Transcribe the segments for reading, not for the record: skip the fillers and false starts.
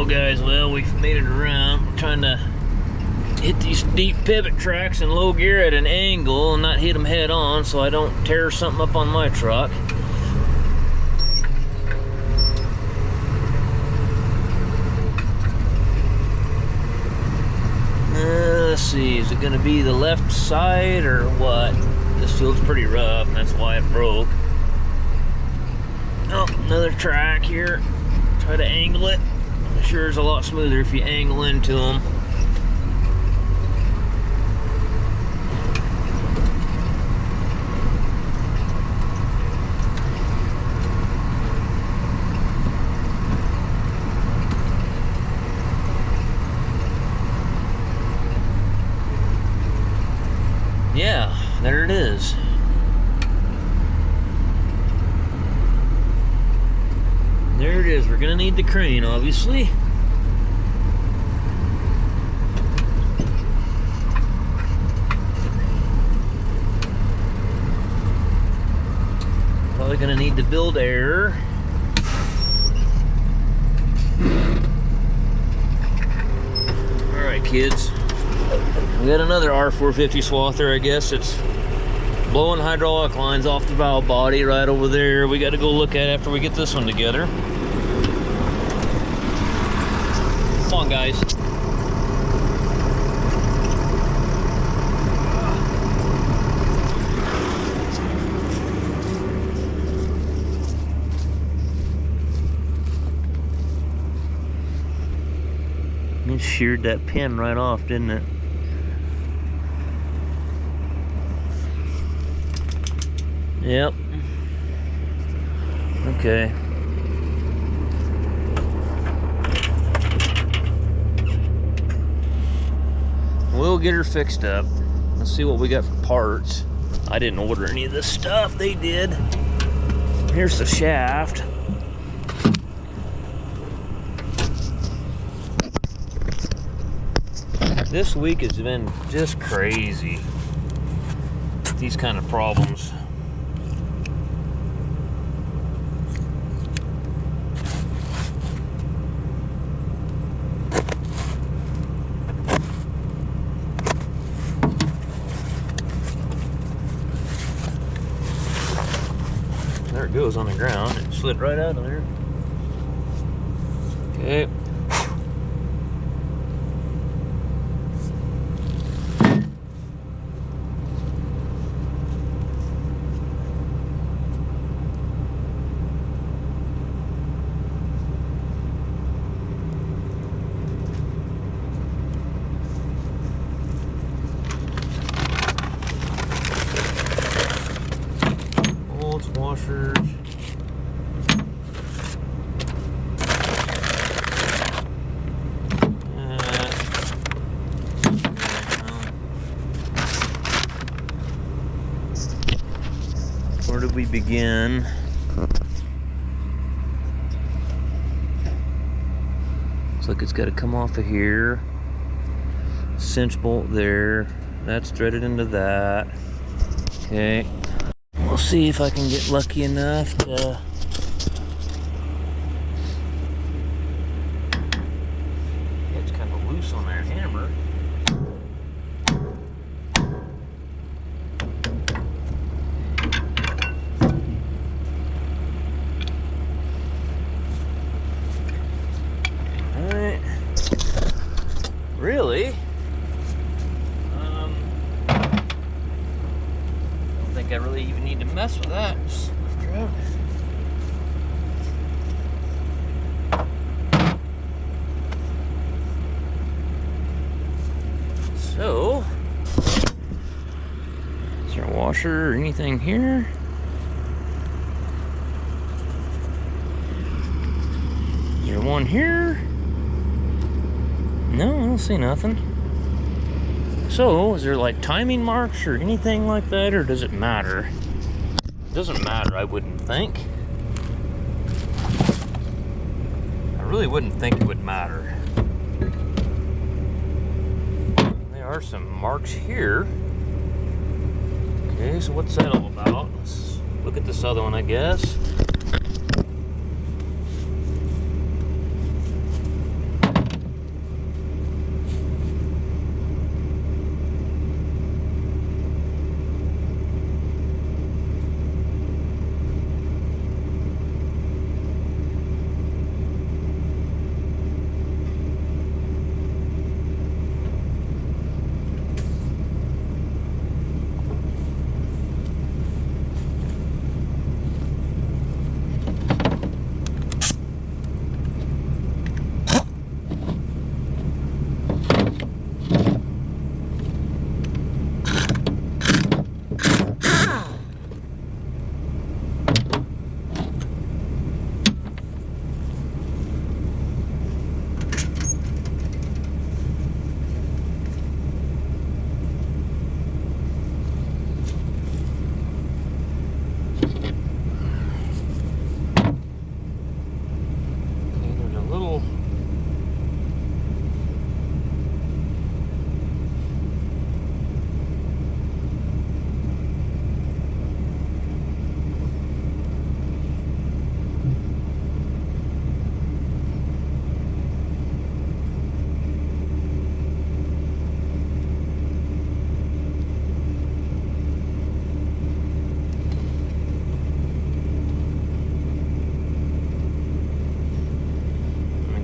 go, guys. Well, we've made it around. We're trying to hit these deep pivot tracks in low gear at an angle and not hit them head on so I don't tear something up on my truck. Let's see, is it going to be the left side or what? This field's pretty rough, and that's why it broke. Oh, another track here. Try to angle it. I'm sure it's a lot smoother if you angle into them. Yeah, there it is. There it is. We're gonna need the crane, obviously. Probably gonna need to build air. All right, kids. We got another R450 Swather. I guess it's blowing hydraulic lines off the valve body right over there. We got to go look at it after we get this one together. Come on, guys. It sheared that pin right off, didn't it? Yep. Okay. We'll get her fixed up. Let's see what we got for parts. I didn't order any of this stuff. They did. Here's the shaft. This week has been just crazy. These kind of problems. There it goes on the ground. It slid right out of there. Okay. Washers. Where did we begin? Looks like it's got to come off of here. Cinch bolt there. That's threaded into that. Okay. We'll see if I can get lucky enough to it's kind of loose on that hammer. Alright. Really? I really even need to mess with that. Just lift her out. So, is there a washer or anything here? Is there one here? No, I don't see nothing. So, is there like timing marks or anything like that, or does it matter? It doesn't matter, I wouldn't think. I really wouldn't think it would matter. There are some marks here. Okay, so what's that all about? Let's look at this other one, I guess.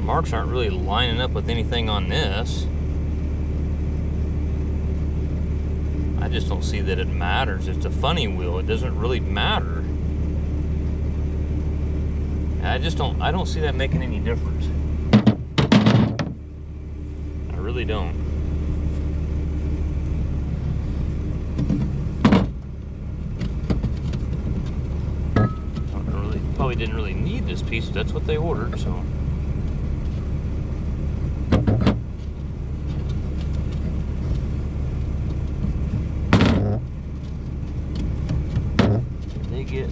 The marks aren't really lining up with anything on this. I just don't see that it matters. It's a funny wheel. It doesn't really matter. I don't see that making any difference. I really don't. Probably didn't really need this piece. That's what they ordered, so. They get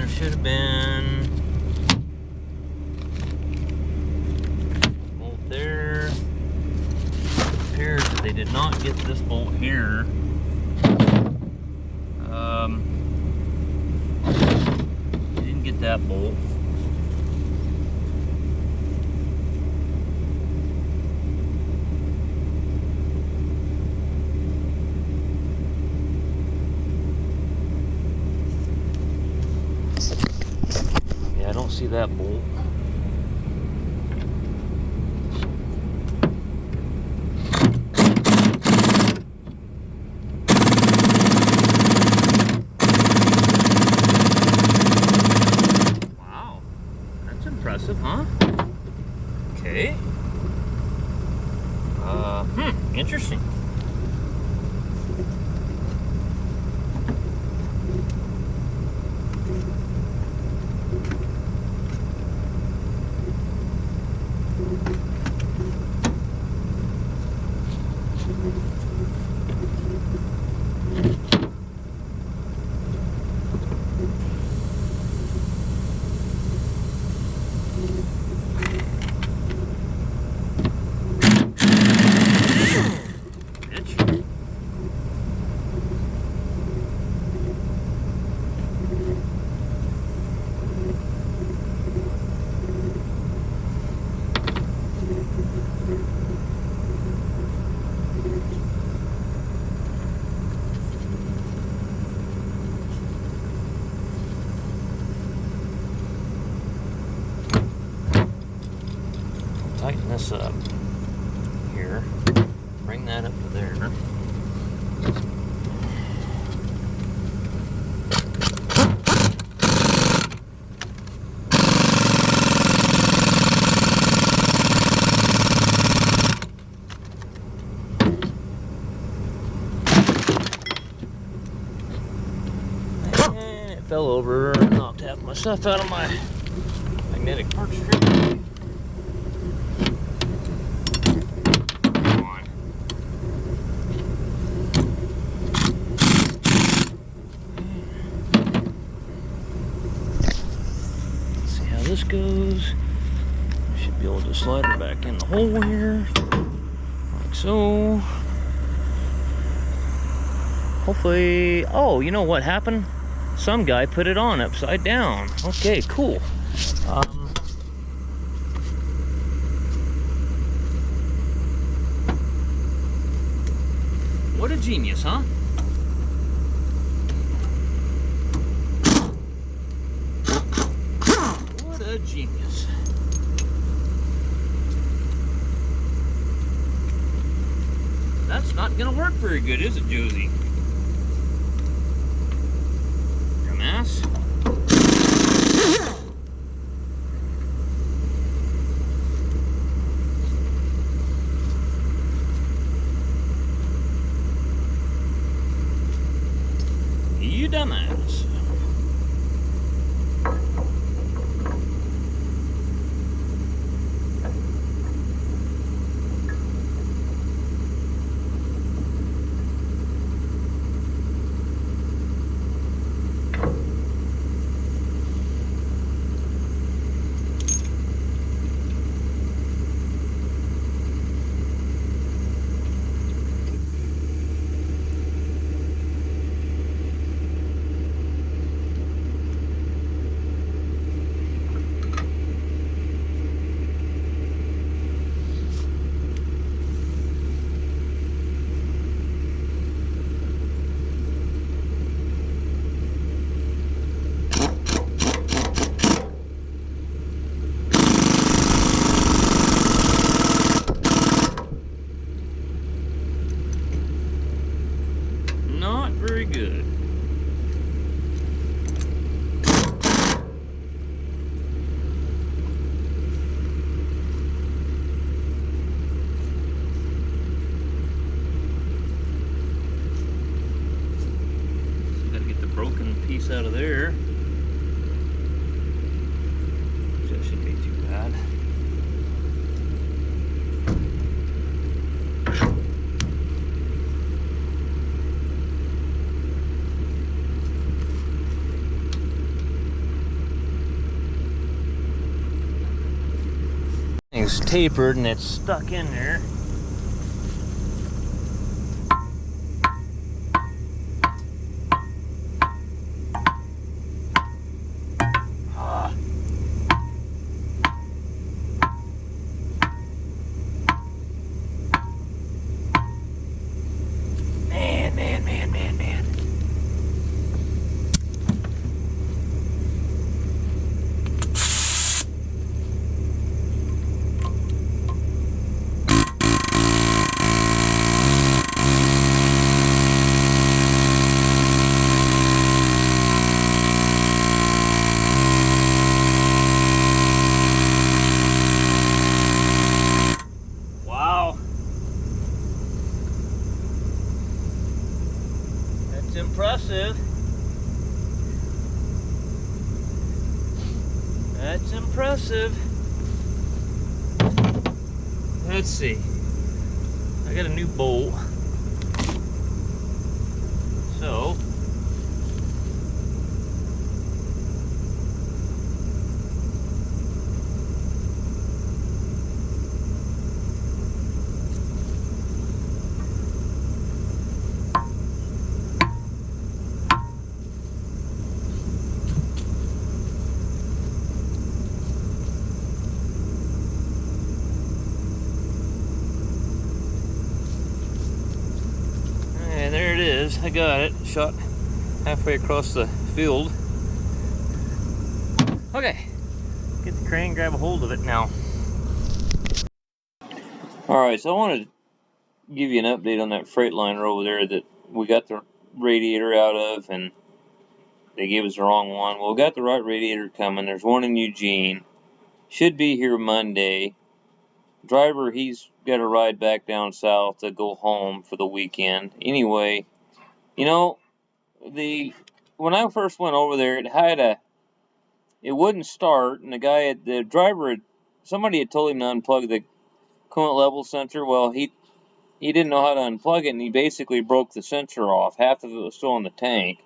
should have been bolt there. It appears that they did not get this bolt here. They didn't get that bolt. I don't see that bolt. Wow, that's impressive, huh? Okay. Interesting. Tighten this up here, bring that up to there. And it fell over and knocked half my stuff out of my magnetic park strip. This goes, should be able to slide her back in the hole here, like so. Hopefully, oh, you know what happened? Some guy put it on upside down. Okay, cool. What a genius, huh? Genius. That's not gonna work very good, is it, Josie? Dumbass. You dumbass. this out of there. That shouldn't be too bad. Thing's tapered and it's stuck in there. Man. Wow. That's impressive. That's impressive. Let's see. I got a new bolt. So, and there it is. I got it. Shot halfway across the field. Okay, get the crane, grab a hold of it now. Alright, so I wanted to give you an update on that Freightliner over there that we got the radiator out of, and they gave us the wrong one. Well, we got the right radiator coming. There's one in Eugene. Should be here Monday. Driver, he's got a ride back down south to go home for the weekend. Anyway, you know, when I first went over there, it wouldn't start, and the driver, somebody had told him to unplug the coolant level sensor. Well, he didn't know how to unplug it, and he basically broke the sensor off. Half of it was still in the tank.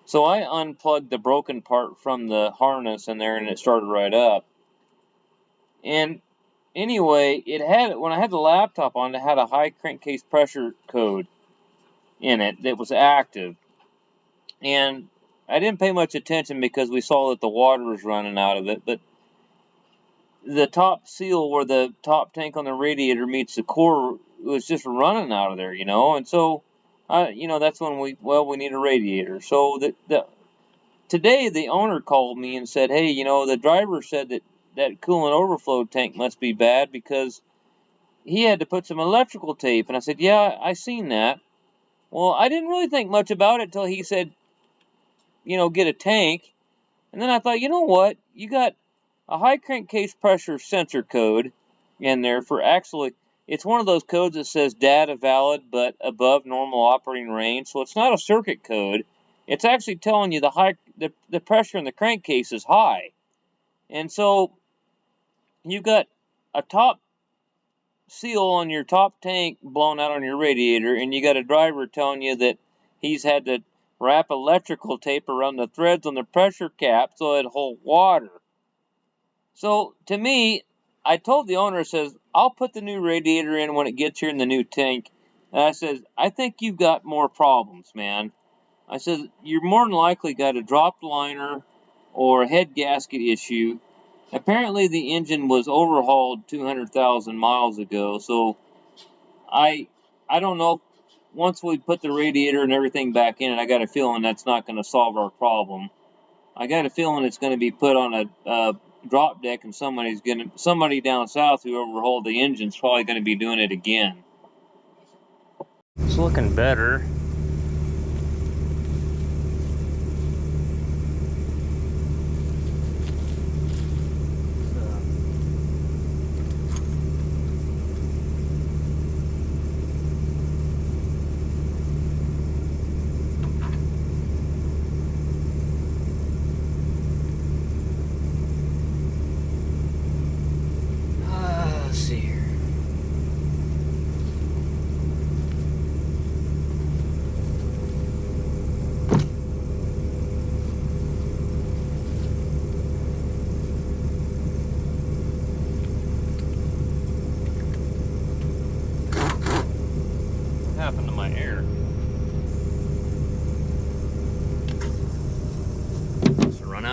So I unplugged the broken part from the harness in there, and it started right up. And anyway, when I had the laptop on, it had a high crankcase pressure code in it that was active. And I didn't pay much attention because we saw that the water was running out of it, but the top seal where the top tank on the radiator meets the core was just running out of there, and so, that's when we need a radiator. So today the owner called me and said, hey, the driver said that coolant overflow tank must be bad because he had to put some electrical tape. And I said, yeah, I seen that. Well, I didn't really think much about it till he said, get a tank. And then I thought, you know what? You got a high crankcase pressure sensor code in there for it's one of those codes that says data valid but above normal operating range. So it's not a circuit code. It's actually telling you the pressure in the crankcase is high. And so you've got a top seal on your top tank blown out on your radiator, and you got a driver telling you that he's had to wrap electrical tape around the threads on the pressure cap so it'll hold water. So to me, I told the owner, I'll put the new radiator in when it gets here in the new tank. And I says, I think you've got more problems, man. I said, you're more than likely got a dropped liner or a head gasket issue. Apparently the engine was overhauled 200,000 miles ago, so I don't know. Once we put the radiator and everything back in it, I got a feeling that's not going to solve our problem. I got a feeling it's going to be put on a drop deck, and somebody down south who overhauled the engine's probably going to be doing it again. It's looking better.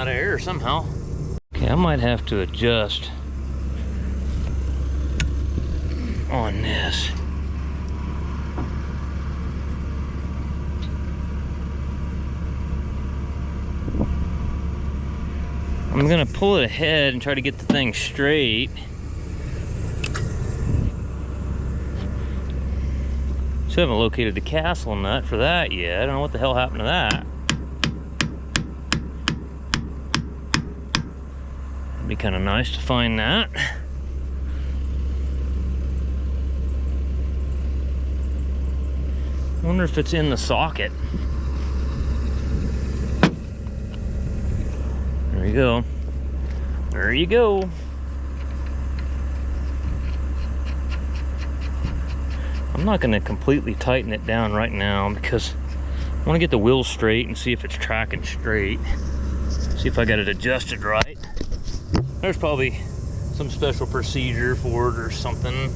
out of air somehow. Okay, I might have to adjust on this. I'm gonna pull it ahead and try to get the thing straight. Still haven't located the castle nut for that yet. I don't know what the hell happened to that. It'd be kind of nice to find that. Wonder if it's in the socket. There you go. There you go. I'm not going to completely tighten it down right now because I want to get the wheel straight and see if it's tracking straight. See if I got it adjusted right. There's probably some special procedure for it or something.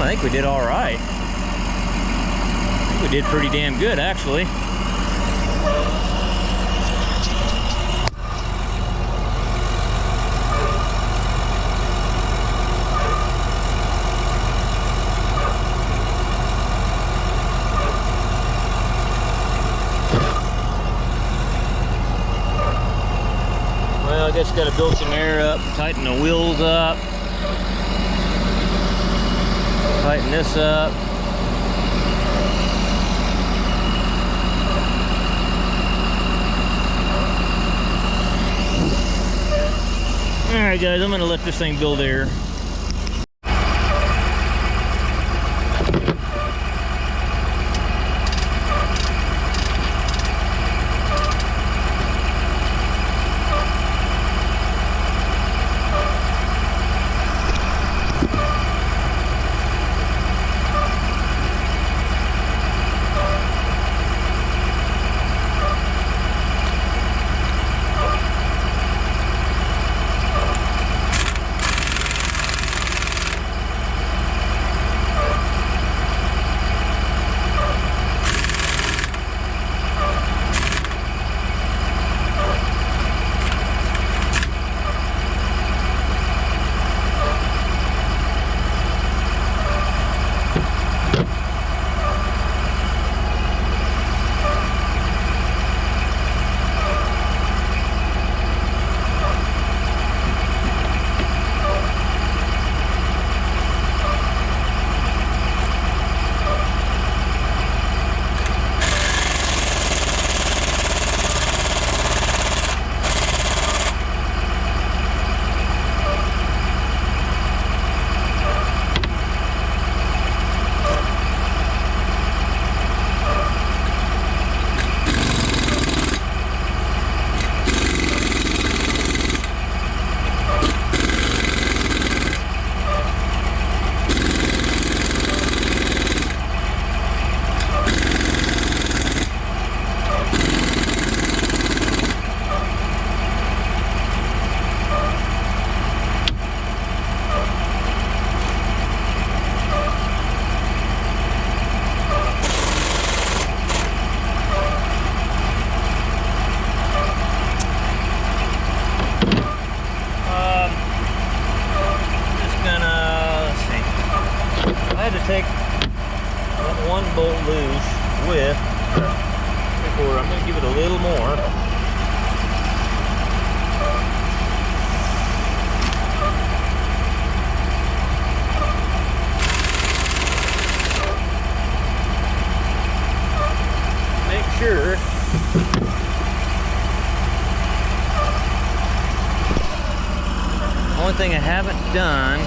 I think we did all right. I think we did pretty damn good, actually. Well, I guess got to build some air up, tighten the wheels up. Tighten this up. Alright guys, I'm going to let this thing build air. Take that one bolt loose with three-quarter. I'm going to give it a little more. Only thing I haven't done is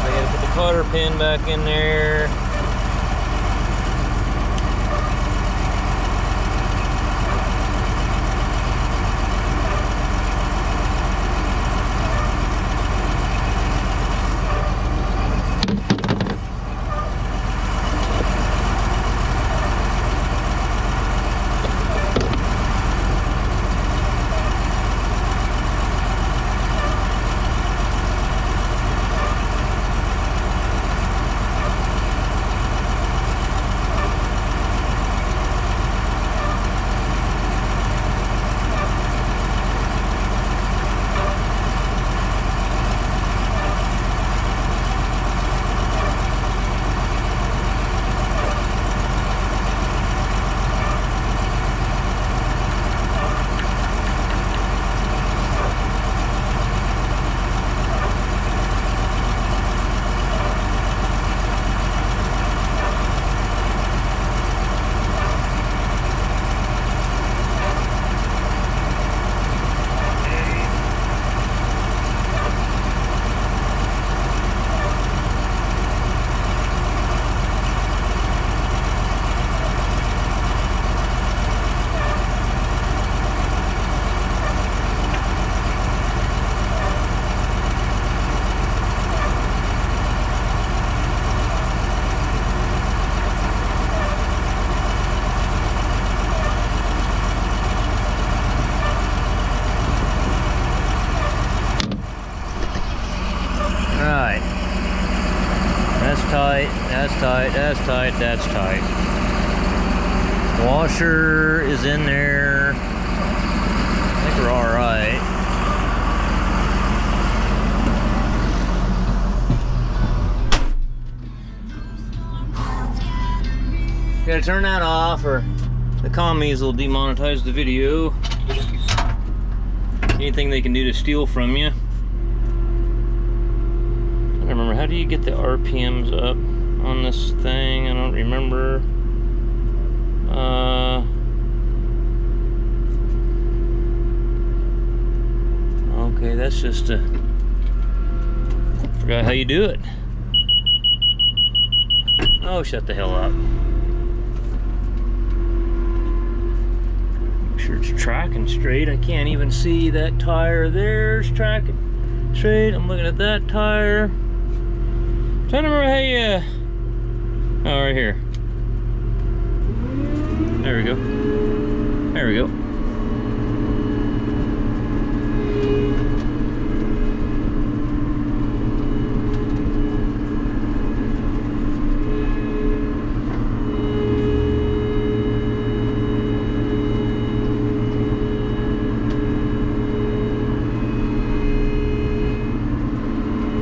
I gotta put the cotter pin back in there. That's tight. Washer is in there. I think we're all right. Gotta turn that off or the commies will demonetize the video. Anything they can do to steal from you. I don't remember, how do you get the RPMs up on this thing? I don't remember. Okay, that's just a... Forgot how you do it. Oh, shut the hell up. Make sure it's tracking straight. I can't even see that tire there. It's tracking straight. I'm looking at that tire. Trying to remember how you... Oh, right here. There we go. There we go.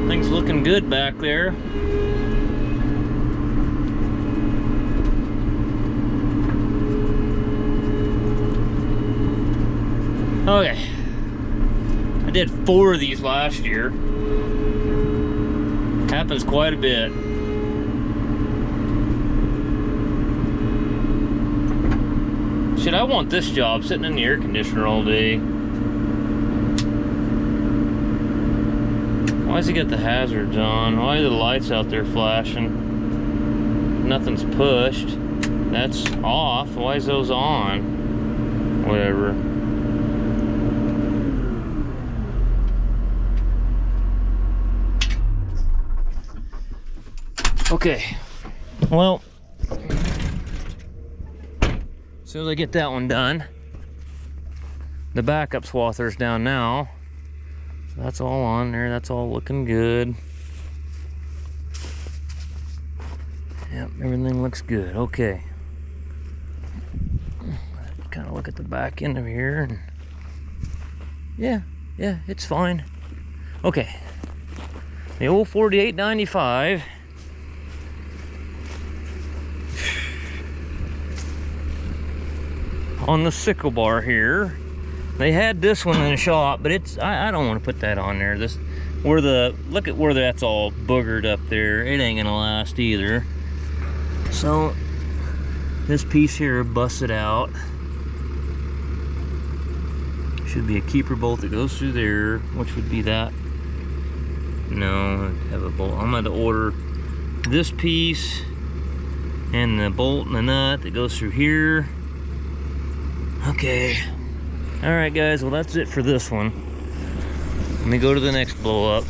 Things looking good back there. Okay, I did 4 of these last year. Happens quite a bit. Shit, I want this job sitting in the air conditioner all day. Why's he got the hazards on? Why are the lights out there flashing? Nothing's pushed. That's off. Why is those on? Whatever. Okay, well, as soon as I get that one done, the backup swather's down now. So that's all on there, that's all looking good. Yep, everything looks good. Okay. Kind of look at the back end of here and yeah, it's fine. Okay. The old 4895. On the sickle bar here. They had this one in the shop, but it's I don't want to put that on there. look at where that's all boogered up there. It ain't gonna last either. So this piece here busted out. Should be a keeper bolt that goes through there, which would be that. No, I have a bolt. I'm going to order this piece and the bolt and the nut that goes through here. Okay. Alright guys, well that's it for this one. Let me go to the next blow up.